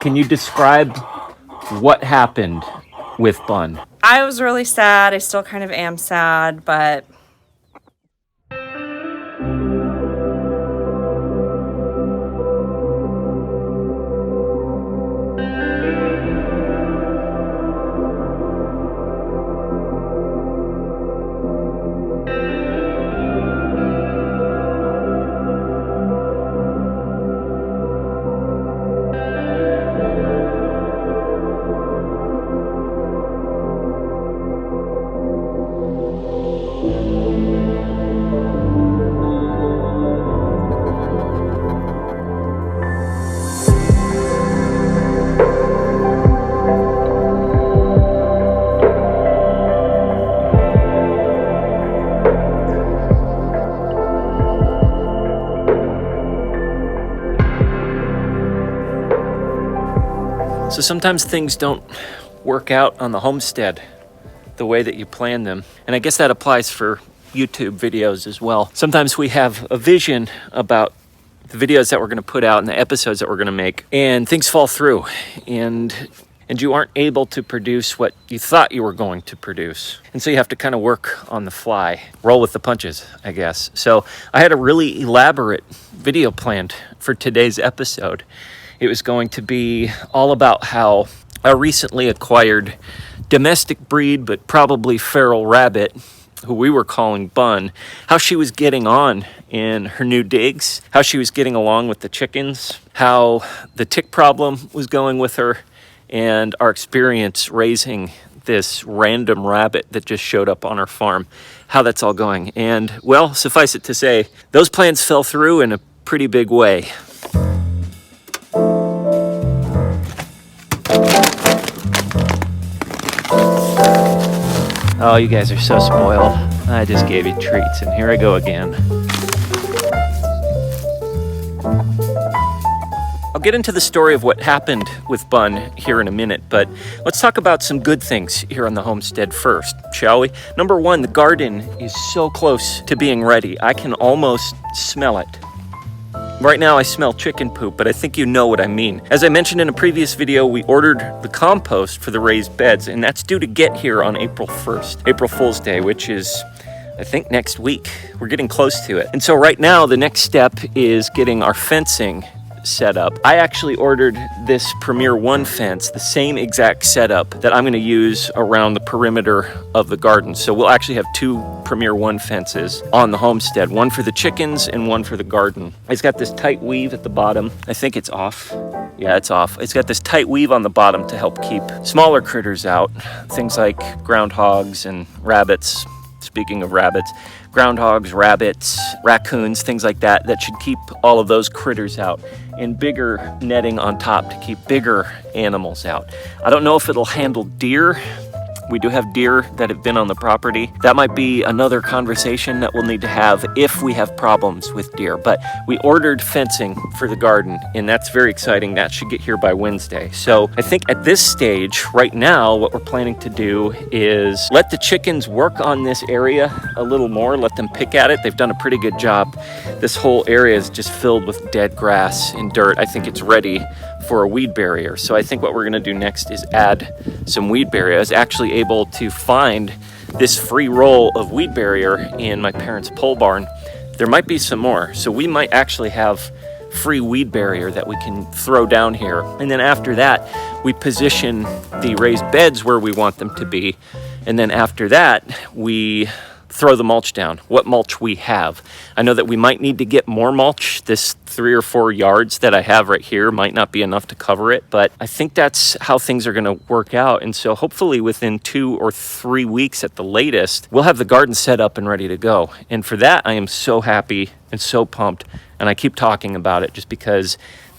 Can you describe what happened with Bun? I was really sad. I still kind of am sad, but So sometimes things don't work out on the homestead the way that you plan them. And I guess that applies for YouTube videos as well. Sometimes we have a vision about the videos that we're going to put out and the episodes that we're going to make, and things fall through, and you aren't able to produce what you thought you were going to produce. And so you have to kind of work on the fly, roll with the punches, I guess. So I had a really elaborate video planned for today's episode. It was going to be all about how a recently acquired domestic breed, but probably feral rabbit, who we were calling Bun, how she was getting on in her new digs, how she was getting along with the chickens, how the tick problem was going with her, and our experience raising this random rabbit that just showed up on our farm, how that's all going. And, well, suffice it to say, those plans fell through in a pretty big way. Oh, you guys are so spoiled. I just gave you treats, and here I go again. I'll get into the story of what happened with Bun here in a minute, but let's talk about some good things here on the homestead first, shall we? Number one, the garden is so close to being ready. I can almost smell it. Right now I smell chicken poop, but I think you know what I mean. As I mentioned in a previous video, we ordered the compost for the raised beds, and that's due to get here on April 1st, April Fool's Day, which is, I think, next week. We're getting close to it. And so right now, the next step is getting our fencing set up. I actually ordered this Premier 1 fence, the same exact setup that I'm going to use around the perimeter of the garden. So we'll actually have 2 Premier 1 fences on the homestead, one for the chickens and one for the garden. It's got this tight weave at the bottom. I think it's off. Yeah, it's off. It's got this tight weave on the bottom to help keep smaller critters out, things like groundhogs and rabbits. Speaking of rabbits, groundhogs, rabbits, raccoons, things like that, that should keep all of those critters out, and bigger netting on top to keep bigger animals out. I don't know if it'll handle deer. We do have deer that have been on the property. That might be another conversation that we'll need to have if we have problems with deer. But we ordered fencing for the garden, and that's very exciting. That should get here by Wednesday. So I think at this stage, right now, what we're planning to do is let the chickens work on this area a little more, let them pick at it. They've done a pretty good job. This whole area is just filled with dead grass and dirt. I think it's ready for a weed barrier. So I think what we're going to do next is add some weed barrier. I was actually able to find this free roll of weed barrier in my parents' pole barn. There might be some more, so we might actually have free weed barrier that we can throw down here. And then after that, we position the raised beds where we want them to be. And then after that, we throw the mulch down, what mulch we have. I know that we might need to get more mulch. This 3 or 4 yards that I have right here might not be enough to cover it, but I think that's how things are going to work out. And so hopefully within 2 or 3 weeks at the latest, we'll have the garden set up and ready to go. And for that, I am so happy and so pumped. And I keep talking about it just because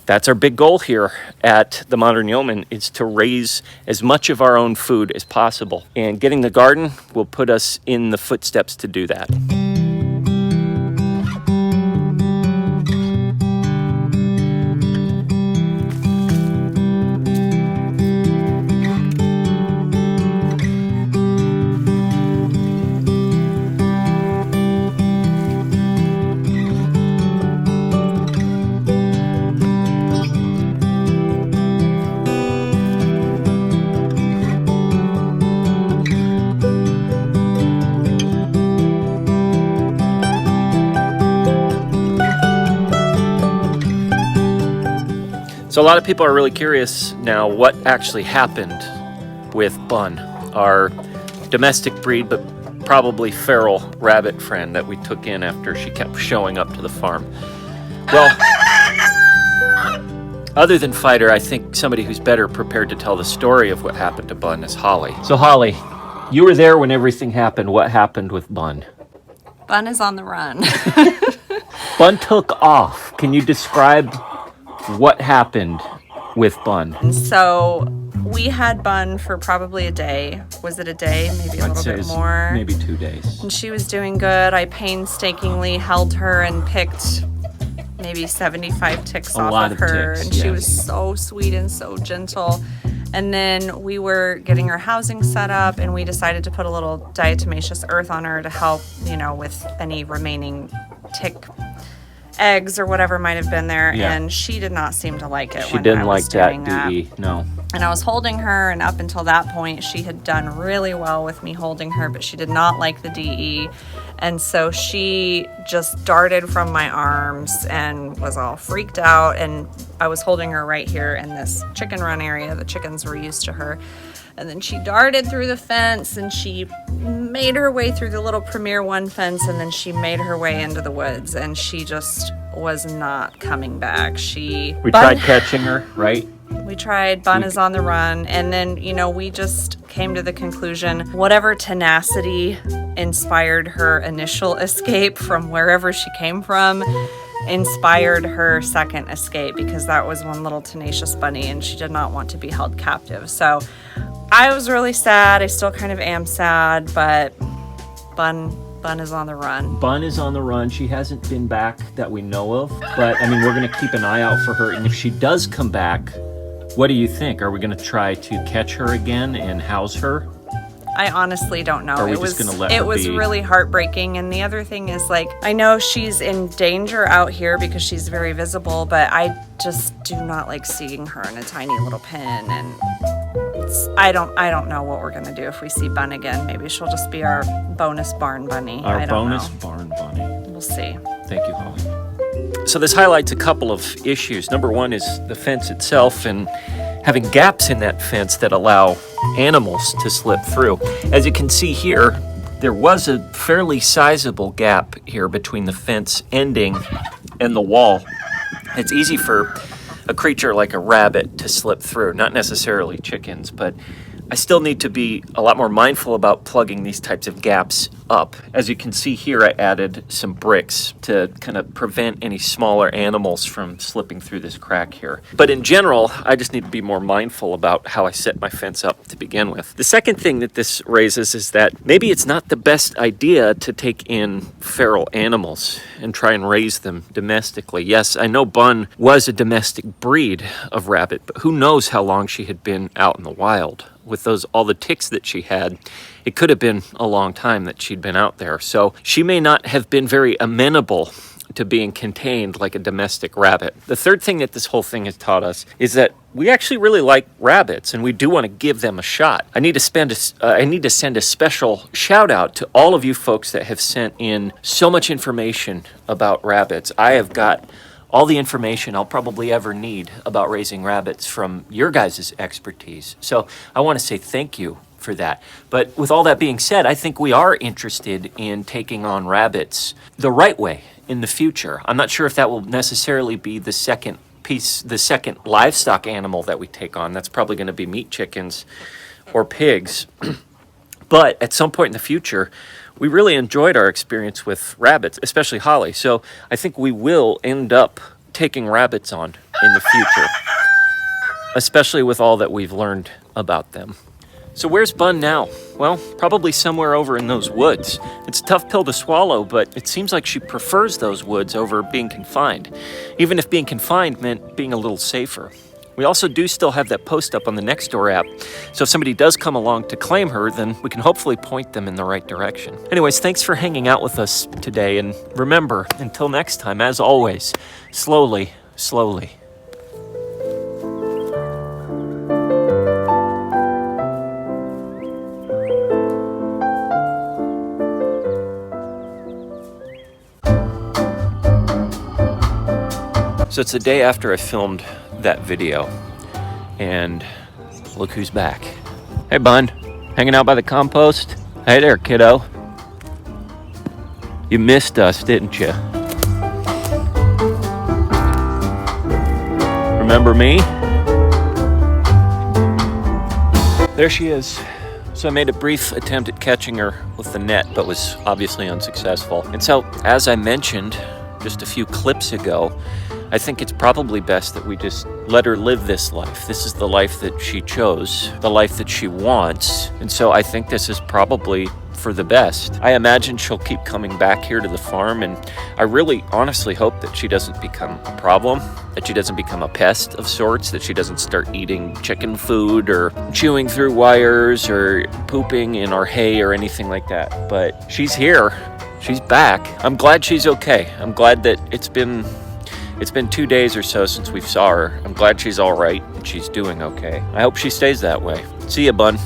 that's our big goal here at The Modern Yeoman, is to raise as much of our own food as possible. And getting the garden will put us in the footsteps to do that. So a lot of people are really curious now what actually happened with Bun, our domestic breed but probably feral rabbit friend that we took in after she kept showing up to the farm. Well, other than Fighter, I think somebody who's better prepared to tell the story of what happened to Bun is Holly. So Holly, you were there when everything happened. What happened with Bun? Bun is on the run. Bun took off. Can you describe what happened with Bun? So we had Bun for probably a day. Was it a day? Maybe a little bit more. Maybe 2 days. And she was doing good. I painstakingly held her and picked maybe 75 ticks off of her. Ticks, and she was so sweet and so gentle. And then we were getting her housing set up, and we decided to put a little diatomaceous earth on her to help, with any remaining tick eggs or whatever might have been there. Yeah. And she did not seem to like it. She didn't like that DE, no. And I was holding her, and up until that point, she had done really well with me holding her, but she did not like the DE. And so she just darted from my arms and was all freaked out. And I was holding her right here in this chicken run area. The chickens were used to her. And then she darted through the fence, and she made her way through the little Premier One fence, and then she made her way into the woods, and she just was not coming back. We tried catching her, right? We tried. Bun is on the run. And then, we just came to the conclusion, whatever tenacity inspired her initial escape from wherever she came from inspired her second escape, because that was one little tenacious bunny, and she did not want to be held captive. So I was really sad. I still kind of am sad, but Bun is on the run. Bun is on the run. She hasn't been back that we know of, but we're going to keep an eye out for her. And if she does come back, what do you think? Are we going to try to catch her again and house her? I honestly don't know. Or are we just going to let her It was be? really heartbreaking. And the other thing is, I know she's in danger out here because she's very visible, but I just do not like seeing her in a tiny little pen. And I don't know what we're going to do if we see Bun again. Maybe she'll just be our bonus barn bunny. Our bonus barn bunny. We'll see. Thank you, Holly. So this highlights a couple of issues. Number one is the fence itself and having gaps in that fence that allow animals to slip through. As you can see here, there was a fairly sizable gap here between the fence ending and the wall. It's easy for a creature like a rabbit to slip through, not necessarily chickens, but I still need to be a lot more mindful about plugging these types of gaps up. As you can see here, I added some bricks to kind of prevent any smaller animals from slipping through this crack here. But in general, I just need to be more mindful about how I set my fence up to begin with. The second thing that this raises is that maybe it's not the best idea to take in feral animals and try and raise them domestically. Yes, I know Bun was a domestic breed of rabbit, but who knows how long she had been out in the wild. With all the ticks that she had, it could have been a long time that she'd been out there. So she may not have been very amenable to being contained like a domestic rabbit. The third thing that this whole thing has taught us is that we actually really like rabbits, and we do want to give them a shot. I need to send a special shout out to all of you folks that have sent in so much information about rabbits. I have got all the information I'll probably ever need about raising rabbits from your guys' expertise. So I want to say thank you for that. But with all that being said, I think we are interested in taking on rabbits the right way in the future. I'm not sure if that will necessarily be the second livestock animal that we take on. That's probably going to be meat chickens or pigs. But at some point in the future, we really enjoyed our experience with rabbits, especially Holly. So I think we will end up taking rabbits on in the future, especially with all that we've learned about them. So where's Bun now? Well, probably somewhere over in those woods. It's a tough pill to swallow, but it seems like she prefers those woods over being confined, even if being confined meant being a little safer. We also do still have that post up on the Nextdoor app, so if somebody does come along to claim her, then we can hopefully point them in the right direction. Anyways, thanks for hanging out with us today, and remember, until next time, as always, slowly, slowly. So it's the day after I filmed that video. And look who's back. Hey, Bun. Hanging out by the compost? Hey there, kiddo. You missed us, didn't you? Remember me? There she is. So I made a brief attempt at catching her with the net, but was obviously unsuccessful. And so, as I mentioned just a few clips ago, I think it's probably best that we just let her live this life. This is the life that she chose, the life that she wants. And so I think this is probably for the best. I imagine she'll keep coming back here to the farm, and I really honestly hope that she doesn't become a problem, that she doesn't become a pest of sorts, that she doesn't start eating chicken food or chewing through wires or pooping in our hay or anything like that. But she's here. She's back. I'm glad she's okay. I'm glad that it's been 2 days or so since we saw her. I'm glad she's all right and she's doing okay. I hope she stays that way. See ya, Bun.